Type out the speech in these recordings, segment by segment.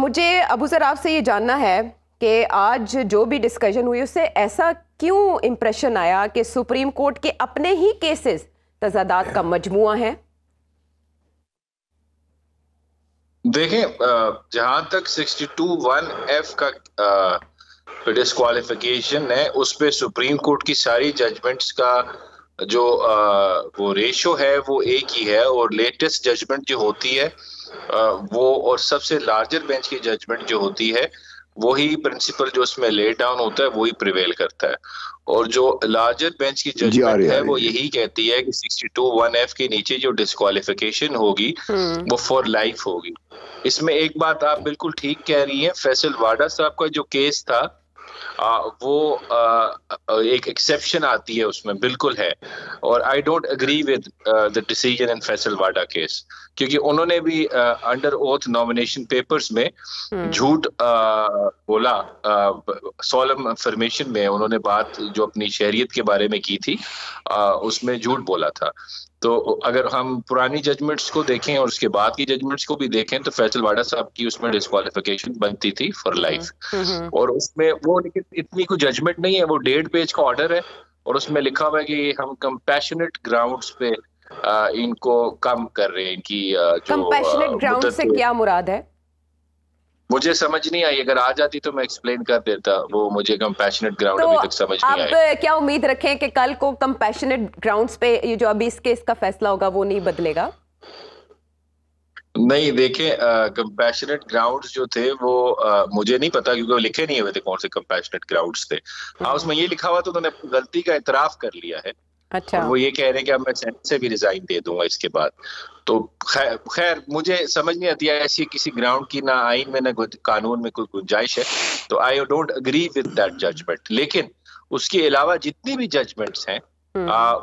मुझे अबू ज़र आपसे ये जानना है कि आज जो भी डिस्कशन हुई उससे ऐसा क्यों इम्प्रेशन आया कि सुप्रीम कोर्ट के अपने ही केसेस तजादात का मजमुआ है? देखें, जहां तक 62(1)(f का डिस्क्वालिफिकेशन है, उस पे सुप्रीम कोर्ट की सारी जजमेंट्स का जो वो रेशो है वो एक ही है, और लेटेस्ट जजमेंट जो होती है वो, और सबसे लार्जर बेंच की जजमेंट जो होती है, वही प्रिंसिपल जो उसमें ले डाउन होता है वही प्रिवेल करता है। और जो लार्जर बेंच की जजमेंट है वो यही कहती है कि 62(1)(f के नीचे जो डिस्क्वालिफिकेशन होगी वो फॉर लाइफ होगी। इसमें एक बात आप बिल्कुल ठीक कह रही हैं, फैसल वाडा साहब का जो केस था वो एक एक्सेप्शन आती है उसमें, बिल्कुल है। और I don't agree with the decision in Faisal Vawda case, क्योंकि उन्होंने भी अंडर ओथ नॉमिनेशन पेपर्स में झूठ बोला, सोलम फॉर्मेशन में उन्होंने बात जो अपनी शहरियत के बारे में की थी उसमें झूठ बोला था। तो अगर हम पुरानी जजमेंट्स को देखें और उसके बाद की जजमेंट्स को भी देखें तो फैसल वाडा साहब की उसमें डिस्क्वालिफिकेशन बनती थी फॉर लाइफ। और उसमें वो लेकिन इतनी कोई जजमेंट नहीं है, वो 1.5 पेज का ऑर्डर है और उसमें लिखा हुआ है कि हम कंपैशनेट ग्राउंड्स पे इनको कम कर रहे हैं। इनकी जो कंपैशनेट ग्राउंड से क्या मुराद है? मुझे समझ नहीं आई, अगर आ जाती तो मैं एक्सप्लेन कर देता। वो मुझे कंपैशनेट ग्राउंड तो अभी तक समझ नहीं आई। अब क्या उम्मीद रखें कि कल को कंपैशनेट ग्राउंड्स पे ये जो अभी इस केस का फैसला होगा वो नहीं बदलेगा? नहीं, देखें, कंपैशनेट ग्राउंड्स जो थे वो मुझे नहीं पता, क्योंकि वो लिखे नहीं हुए थे कौन से कंपैशनेट ग्राउंड्स थे। हाँ, उसमें ये लिखा हुआ तो उन्होंने गलती का इतराफ कर लिया है। अच्छा। और वो ये कह रहे हैं कि अब मैं सेनेट से भी रिजाइन दे दूंगा इसके बाद। तो खैर मुझे समझ नहीं आती है, ऐसी किसी ग्राउंड की ना आइन में ना कानून में कोई गुंजाइश है। तो I don't agree with that judgement. लेकिन उसके अलावा जितनी भी जजमेंट्स हैं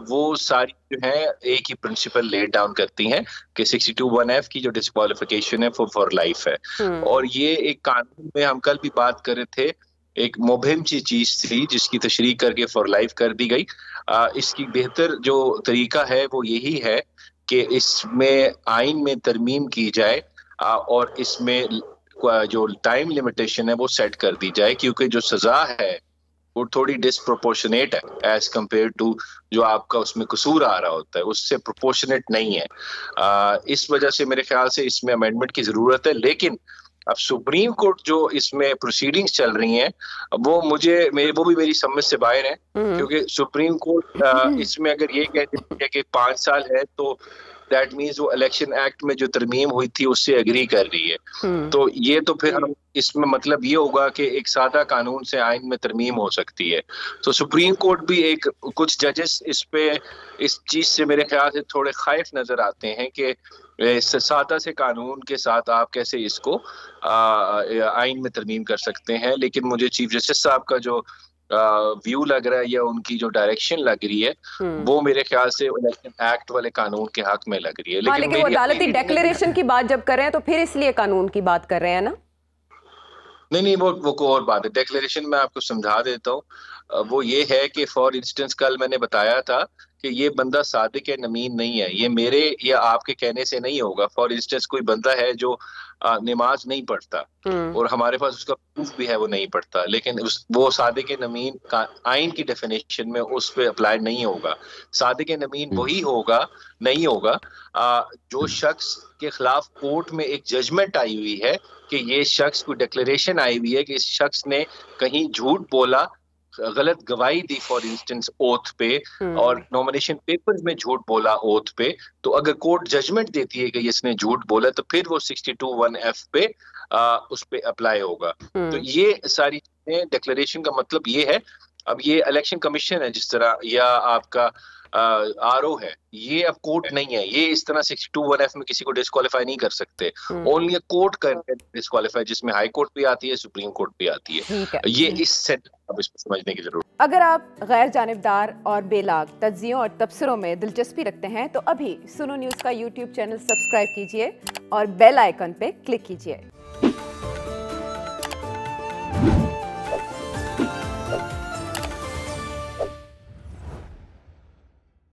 वो सारी जो है एक ही प्रिंसिपल ले डाउन करती हैं कि 62(1)(f की जो डिस्क्वालिफिकेशन है वो फॉर लाइफ है। और ये एक कानून में हम कल भी बात कर रहे थे, एक मुबहिम सी चीज थी जिसकी तशरीह करके फॉर लाइफ कर दी गई। इसकी बेहतर जो तरीका है वो यही है कि इसमें आइन में तरमीम की जाए और इसमें जो टाइम लिमिटेशन है वो सेट कर दी जाए, क्योंकि जो सजा है वो थोड़ी डिसप्रोपोर्शनेट है एज कंपेयर टू जो आपका उसमें कसूर आ रहा होता है, उससे प्रोपोर्शनेट नहीं है। इस वजह से मेरे ख्याल से इसमें अमेंडमेंट की जरूरत है। लेकिन अब सुप्रीम कोर्ट जो इसमें प्रोसीडिंग्स चल रही हैं वो वो भी मेरी समझ से बाहर है, क्योंकि सुप्रीम कोर्ट इसमें अगर ये कहती है कि 5 साल है तो दैट मीन्स वो इलेक्शन एक्ट में जो तरमीम हुई थी उससे एग्री कर रही है। तो ये तो फिर हम इसमें मतलब ये होगा कि एक सादा कानून से आइन में तरमीम हो सकती है। तो सुप्रीम कोर्ट भी कुछ जजेस इस चीज से मेरे ख्याल से थोड़े खौफ नजर आते हैं कि सादा से कानून के साथ आप कैसे इसको आइन में तरमीम कर सकते हैं। लेकिन मुझे चीफ जस्टिस साहब का जो व्यू लग रहा है या उनकी जो डायरेक्शन लग रही है वो मेरे ख्याल से इलेक्शन एक्ट वाले कानून के हक में लग रही है। लेकिन वो अदालती डेक्लेरेशन की बात जब कर रहे हैं तो फिर इसलिए कानून की बात कर रहे हैं ना? नहीं, वो कोई और बात है। डिक्लेरेशन में आपको समझा देता हूँ। वो ये है कि फॉर इंस्टेंस कल मैंने बताया था कि ये बंदा सादिक नमीन नहीं है, ये मेरे या आपके कहने से नहीं होगा। फॉर इंस्टेंस कोई बंदा है जो नमाज नहीं पढ़ता और हमारे पास उसका प्रूफ भी है वो नहीं पढ़ता, लेकिन वो सादिक नमीन का आइन की डेफिनेशन में उस पर अप्लाई नहीं होगा। सादिक नमीन वही होगा नहीं होगा जो शख्स के खिलाफ कोर्ट में एक जजमेंट आई हुई है कि ये शख्स को डिक्लेरेशन आई हुई है कि इस शख्स ने कहीं झूठ बोला, गलत गवाही दी फॉर इंस्टेंस ओथ पे, और नॉमिनेशन पेपर्स में झूठ बोला ओथ पे। तो अगर कोर्ट जजमेंट देती है कि इसने झूठ बोला तो फिर वो 62(1)(f पे उस पे अप्लाई होगा। तो ये सारी चीजें, डिक्लेरेशन का मतलब ये है। अब ये इलेक्शन कमीशन है जिस तरह, या आपका आरओ है, ये अब कोर्ट नहीं है। ये इस तरह 62(1)(f में किसी को डिस्क्वालीफाई नहीं कर सकते। ओनली कोर्ट कर डिस्क्वालीफाई, जिसमें हाई कोर्ट भी आती है, सुप्रीम कोर्ट भी आती है। ये इस सेट अब इसको समझने की जरूरत। अगर आप गैर जानिबदार और बेलाग तज्जियों और तबसरों में दिलचस्पी रखते हैं तो अभी सुनो न्यूज़ का यूट्यूब चैनल सब्सक्राइब कीजिए और बेल आइकन पे क्लिक कीजिए।